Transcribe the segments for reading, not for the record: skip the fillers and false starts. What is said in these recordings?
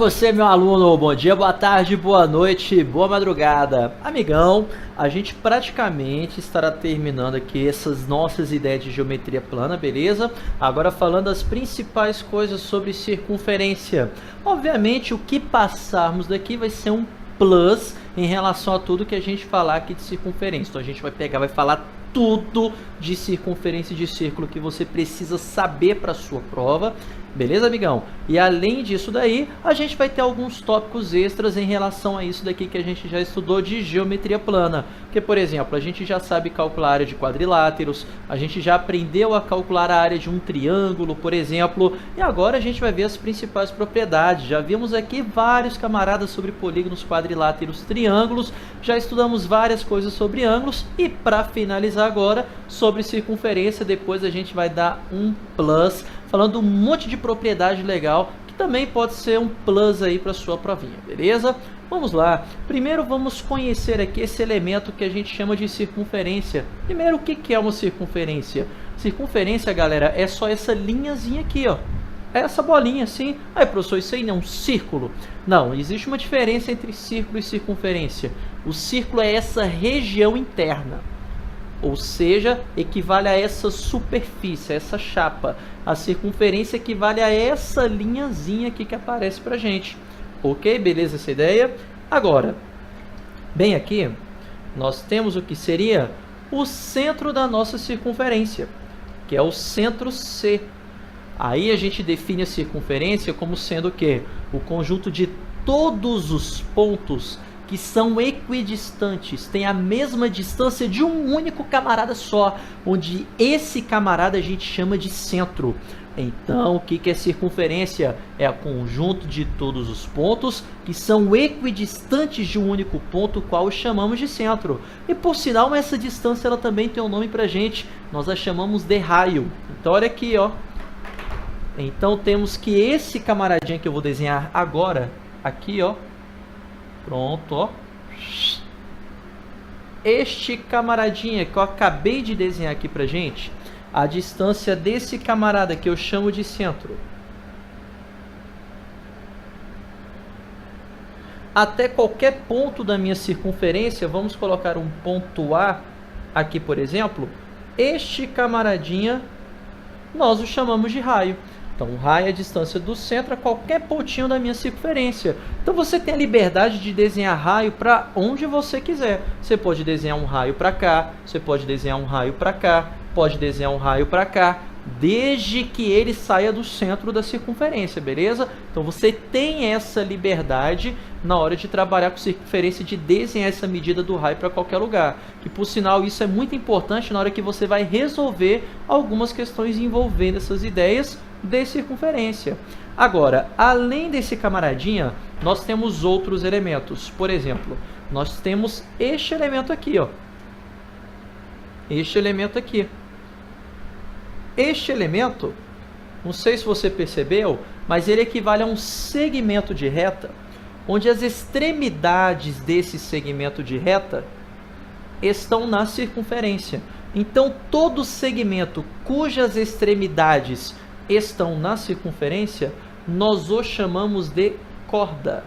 você, meu aluno, bom dia, boa tarde, boa noite, boa madrugada. Amigão, a gente praticamente estará terminando aqui essas nossas ideias de geometria plana, beleza? Agora falando as principais coisas sobre circunferência. Obviamente, o que passarmos daqui vai ser um plus em relação a tudo que a gente falar aqui de circunferência. Então a gente vai pegar, vai falar tudo de circunferência de círculo que você precisa saber para a sua prova. Beleza, amigão? E além disso daí, a gente vai ter alguns tópicos extras em relação a isso daqui que a gente já estudou de geometria plana. Porque, por exemplo, a gente já sabe calcular a área de quadriláteros, a gente já aprendeu a calcular a área de um triângulo, por exemplo, e agora a gente vai ver as principais propriedades. Já vimos aqui vários camaradas sobre polígonos, quadriláteros, triângulos, já estudamos várias coisas sobre ângulos e para finalizar agora, sobre circunferência, depois a gente vai dar um plus, falando um monte de propriedade legal, que também pode ser um plus aí para sua provinha, beleza? Vamos lá. Primeiro vamos conhecer aqui esse elemento que a gente chama de circunferência. Primeiro, o que é uma circunferência? Circunferência, galera, é só essa linhazinha aqui, ó. Essa bolinha assim. Aí, professor, isso aí não é um círculo? Não, existe uma diferença entre círculo e circunferência. O círculo é essa região interna. Ou seja, equivale a essa superfície, a essa chapa. A circunferência equivale a essa linhazinha aqui que aparece pra gente. Ok? Beleza essa ideia? Agora, bem aqui, nós temos o que seria o centro da nossa circunferência, que é o centro C. Aí a gente define a circunferência como sendo o quê? O conjunto de todos os pontos que são equidistantes, tem a mesma distância de um único camarada só, onde esse camarada a gente chama de centro. Então, o que é circunferência? É o conjunto de todos os pontos que são equidistantes de um único ponto, qual chamamos de centro. E por sinal, essa distância ela também tem um nome pra gente, nós a chamamos de raio. Então, olha aqui, ó. Então, temos que esse camaradinha que eu vou desenhar agora, aqui, ó. Pronto, ó. Este camaradinha que eu acabei de desenhar aqui pra gente, a distância desse camarada que eu chamo de centro até qualquer ponto da minha circunferência, vamos colocar um ponto A aqui, por exemplo, este camaradinha nós o chamamos de raio. Então, o raio é a distância do centro a qualquer pontinho da minha circunferência. Então, você tem a liberdade de desenhar raio para onde você quiser. Você pode desenhar um raio para cá, você pode desenhar um raio para cá, pode desenhar um raio para cá, desde que ele saia do centro da circunferência, beleza? Então, você tem essa liberdade na hora de trabalhar com circunferência, de desenhar essa medida do raio para qualquer lugar. Que, por sinal, isso é muito importante na hora que você vai resolver algumas questões envolvendo essas ideias de circunferência. Agora, além desse camaradinha, nós temos outros elementos. Por exemplo, nós temos este elemento aqui, ó. Este elemento aqui. Este elemento, não sei se você percebeu, mas ele equivale a um segmento de reta, onde as extremidades desse segmento de reta estão na circunferência. Então, todo segmento cujas extremidades estão na circunferência, nós o chamamos de corda.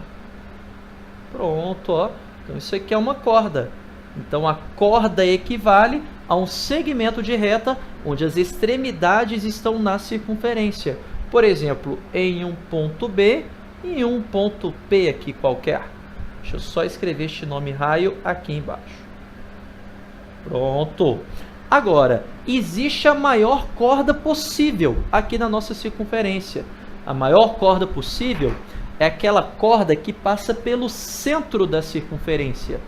Pronto, ó. Então, isso aqui é uma corda. Então, a corda equivale a um segmento de reta onde as extremidades estão na circunferência. Por exemplo, em um ponto B e um ponto P aqui qualquer. Deixa eu só escrever este nome raio aqui embaixo. Pronto. Agora, existe a maior corda possível aqui na nossa circunferência. A maior corda possível é aquela corda que passa pelo centro da circunferência.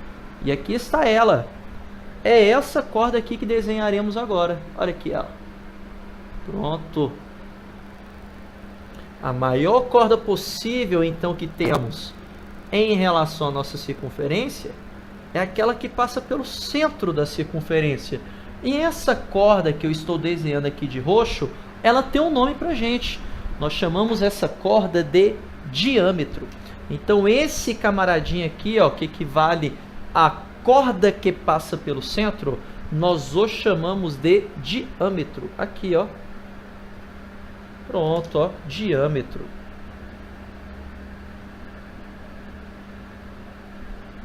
E aqui está ela. É essa corda aqui que desenharemos agora. Olha aqui ela. Pronto. A maior corda possível, então, que temos em relação à nossa circunferência é aquela que passa pelo centro da circunferência. E essa corda que eu estou desenhando aqui de roxo, ela tem um nome pra gente. Nós chamamos essa corda de diâmetro. Então, esse camaradinho aqui, ó, que equivale à corda que passa pelo centro, nós o chamamos de diâmetro. Aqui, ó. Pronto, ó, diâmetro.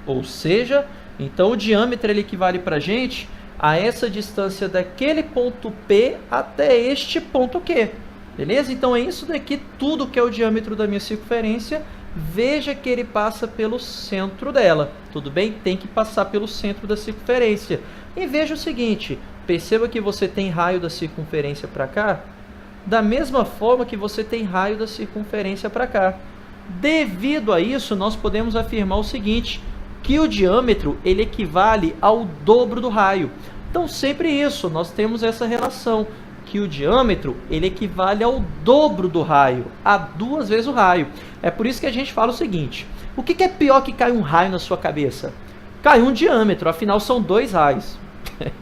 Ou seja, então o diâmetro ele equivale para a gente a essa distância daquele ponto P até este ponto Q. Beleza? Então é isso daqui, tudo que é o diâmetro da minha circunferência. Veja que ele passa pelo centro dela. Tudo bem? Tem que passar pelo centro da circunferência. E veja o seguinte, perceba que você tem raio da circunferência para cá, da mesma forma que você tem raio da circunferência para cá. Devido a isso, nós podemos afirmar o seguinte, que o diâmetro ele equivale ao dobro do raio. Então, sempre isso, nós temos essa relação, que o diâmetro ele equivale ao dobro do raio, a 2 vezes o raio. É por isso que a gente fala o seguinte, o que é pior que cair um raio na sua cabeça? Cai um diâmetro, afinal são 2 raios.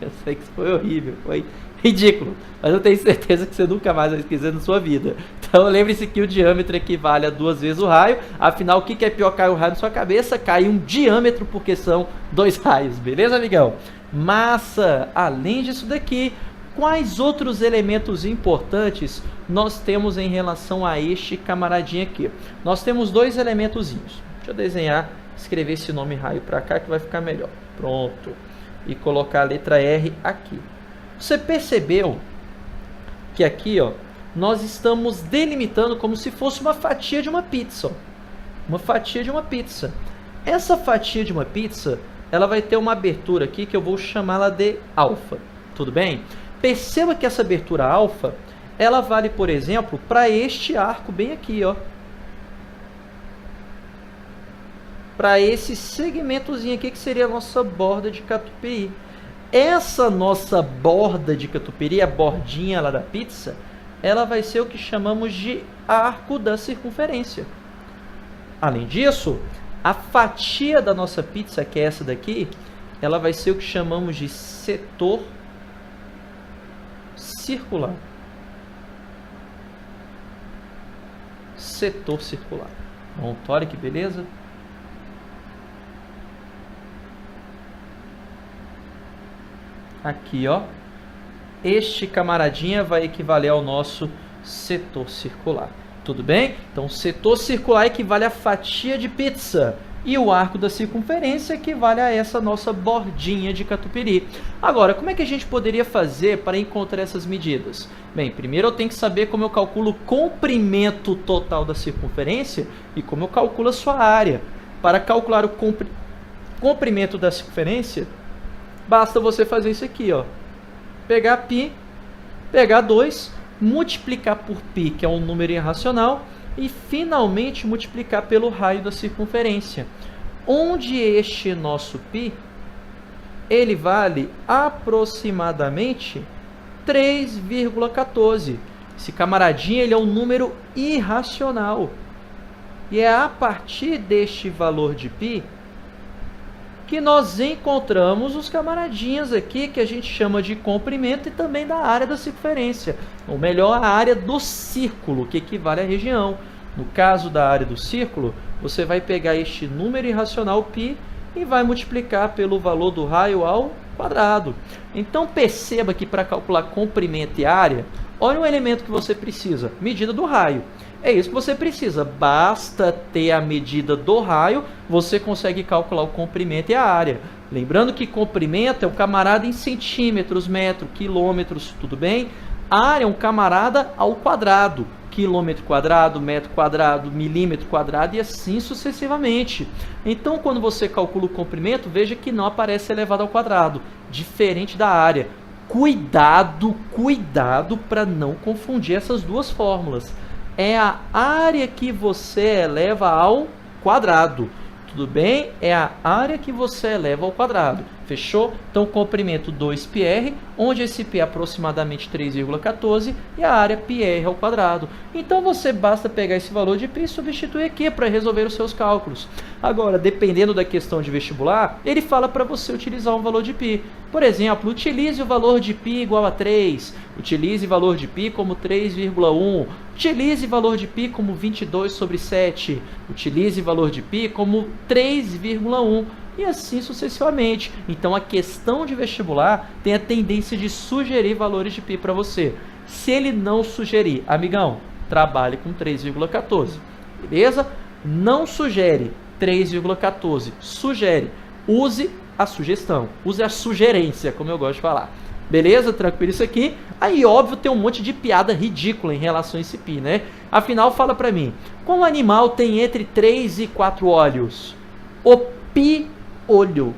Eu sei que isso foi horrível, foi ridículo, mas eu tenho certeza que você nunca mais vai esquecer na sua vida. Então lembre-se que o diâmetro equivale a 2 vezes o raio, afinal o que é pior cair um raio na sua cabeça? Cai um diâmetro, porque são 2 raios, beleza, amigão? Massa! Além disso daqui, quais outros elementos importantes nós temos em relação a este camaradinho aqui? Nós temos 2 elementozinhos. Deixa eu desenhar, escrever esse nome raio para cá que vai ficar melhor. Pronto. E colocar a letra R aqui. Você percebeu que aqui, ó, nós estamos delimitando como se fosse uma fatia de uma pizza. Ó. Uma fatia de uma pizza. Essa fatia de uma pizza, ela vai ter uma abertura aqui que eu vou chamá-la de alfa. Tudo bem? Perceba que essa abertura alfa, ela vale, por exemplo, para este arco bem aqui, ó. Para esse segmentozinho aqui que seria a nossa borda de catupiry. Essa nossa borda de catupiry, a bordinha lá da pizza, ela vai ser o que chamamos de arco da circunferência. Além disso, a fatia da nossa pizza, que é essa daqui, ela vai ser o que chamamos de setor circular. Setor circular. Pronto, olha que beleza. Aqui, ó. Este camaradinha vai equivaler ao nosso setor circular. Tudo bem? Então, o setor circular equivale à fatia de pizza. E o arco da circunferência equivale a essa nossa bordinha de catupiry. Agora, como é que a gente poderia fazer para encontrar essas medidas? Bem, primeiro eu tenho que saber como eu calculo o comprimento total da circunferência e como eu calculo a sua área. Para calcular o comprimento da circunferência, basta você fazer isso aqui, ó. Pegar π, pegar 2, multiplicar por π, que é um número irracional, e finalmente multiplicar pelo raio da circunferência, onde este nosso π, ele vale aproximadamente 3,14. Esse camaradinho ele é um número irracional. E é a partir deste valor de π que nós encontramos os camaradinhas aqui, que a gente chama de comprimento e também da área da circunferência. Ou melhor, a área do círculo, que equivale à região. No caso da área do círculo, você vai pegar este número irracional π e vai multiplicar pelo valor do raio ao quadrado. Então perceba que para calcular comprimento e área, olha um elemento que você precisa, medida do raio. É isso que você precisa, basta ter a medida do raio, você consegue calcular o comprimento e a área. Lembrando que comprimento é um camarada em centímetros, metro, quilômetros, tudo bem? Área é um camarada ao quadrado, quilômetro quadrado, metro quadrado, milímetro quadrado e assim sucessivamente. Então, quando você calcula o comprimento, veja que não aparece elevado ao quadrado, diferente da área. Cuidado, cuidado para não confundir essas duas fórmulas. É a área que você eleva ao quadrado. Tudo bem? É a área que você eleva ao quadrado. Fechou? Então, comprimento 2πr, onde esse π é aproximadamente 3,14 e a área πr ao quadrado. Então, você basta pegar esse valor de π e substituir aqui para resolver os seus cálculos. Agora, dependendo da questão de vestibular, ele fala para você utilizar um valor de π. Por exemplo, utilize o valor de π igual a 3, utilize o valor de π como 3,1, utilize o valor de π como 22 sobre 7, utilize o valor de π como 3,1. E assim sucessivamente. Então a questão de vestibular tem a tendência de sugerir valores de π para você. Se ele não sugerir, amigão, trabalhe com 3,14. Beleza? Não sugere, 3,14. Sugere. Use a sugestão. Use a sugerência, como eu gosto de falar. Beleza? Tranquilo isso aqui. Aí, óbvio, tem um monte de piada ridícula em relação a esse pi, né? Afinal, fala pra mim. Qual animal tem entre 3 e 4 olhos? O pi-olho.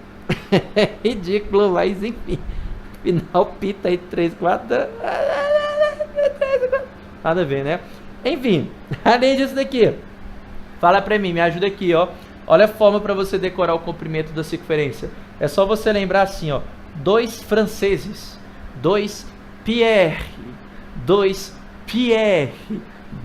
É ridículo, mas enfim. Afinal, pi tá entre 3 e 4. Nada a ver, né? Enfim, além disso daqui. Fala pra mim, me ajuda aqui, ó. Olha a forma pra você decorar o comprimento da circunferência. É só você lembrar assim, ó. 2 franceses. 2 Pierre, 2 Pierre,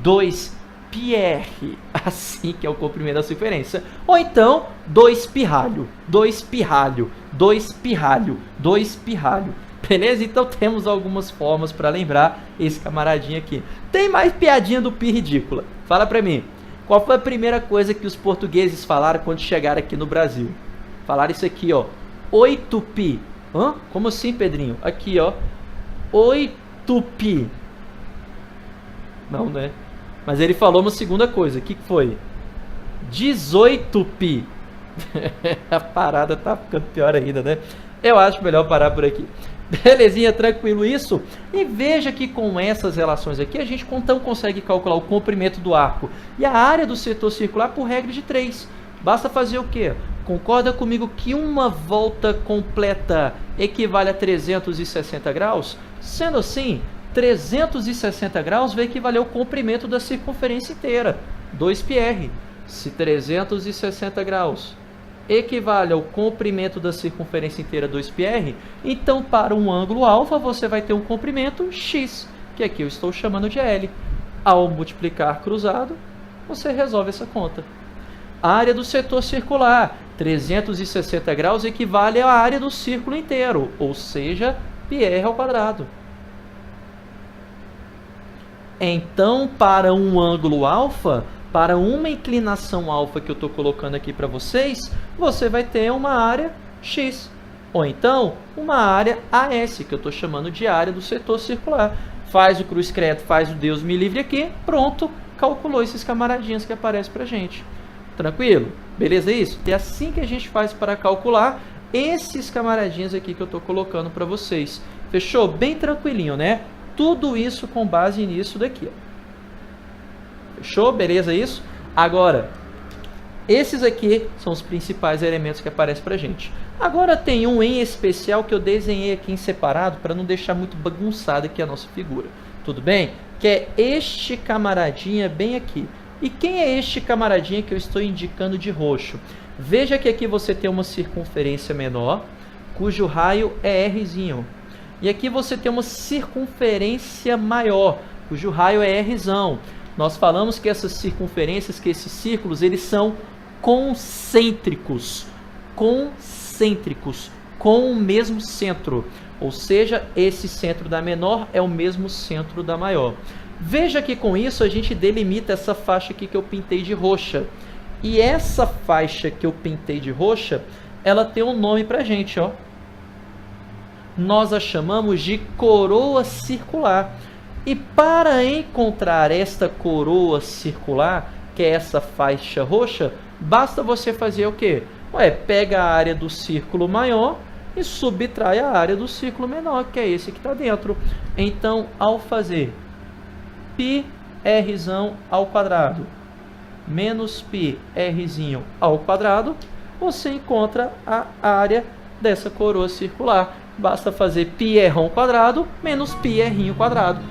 2 Pierre, assim que é o comprimento da circunferência. Ou então, 2 pirralho, 2 pirralho, 2 pirralho, 2 pirralho. Beleza? Então temos algumas formas para lembrar esse camaradinho aqui. Tem mais piadinha do pi ridícula. Fala pra mim, qual foi a primeira coisa que os portugueses falaram quando chegaram aqui no Brasil? Falaram isso aqui, ó, 8 pi. Hã? Como assim, Pedrinho? Aqui, ó. 8 pi. Não, né? Mas ele falou uma segunda coisa. O que foi? 18 pi. A parada tá ficando pior ainda, né? Eu acho melhor parar por aqui. Belezinha, tranquilo isso? E veja que com essas relações aqui, a gente então consegue calcular o comprimento do arco e a área do setor circular por regra de 3. Basta fazer o quê? Concorda comigo que uma volta completa equivale a 360 graus? Sendo assim, 360 graus vai equivaler ao comprimento da circunferência inteira, 2πr. Se 360 graus equivale ao comprimento da circunferência inteira, 2πr, então para um ângulo alfa você vai ter um comprimento x, que aqui eu estou chamando de L. Ao multiplicar cruzado, você resolve essa conta. A área do setor circular, 360 graus equivale à área do círculo inteiro, ou seja, πr ao quadrado. Então, para um ângulo alfa, para uma inclinação alfa que eu estou colocando aqui para vocês, você vai ter uma área x, ou então uma área AS, que eu estou chamando de área do setor circular. Faz o cruz credo, faz o Deus me livre aqui, pronto, calculou esses camaradinhos que aparecem para a gente. Tranquilo? Beleza isso? É assim que a gente faz para calcular esses camaradinhos aqui que eu estou colocando para vocês. Fechou? Bem tranquilinho, né? Tudo isso com base nisso daqui. Ó. Fechou? Beleza isso? Agora, esses aqui são os principais elementos que aparecem para a gente. Agora tem um em especial que eu desenhei aqui em separado para não deixar muito bagunçada aqui a nossa figura. Tudo bem? Que é este camaradinha bem aqui. E quem é este camaradinha que eu estou indicando de roxo? Veja que aqui você tem uma circunferência menor, cujo raio é Rzinho. E aqui você tem uma circunferência maior, cujo raio é Rzão. Nós falamos que essas circunferências, que esses círculos, eles são concêntricos. Concêntricos, com o mesmo centro. Ou seja, esse centro da menor é o mesmo centro da maior. Veja que com isso a gente delimita essa faixa aqui que eu pintei de roxa. E essa faixa que eu pintei de roxa, ela tem um nome pra gente, ó. Nós a chamamos de coroa circular. E para encontrar esta coroa circular, que é essa faixa roxa, basta você fazer o quê? Ué, pega a área do círculo maior e subtrai a área do círculo menor, que é esse que está dentro. Então, ao fazer π Rzão ao quadrado menos π Rzinho ao quadrado, você encontra a área dessa coroa circular. Basta fazer πr ao quadrado menos πr ao quadrado.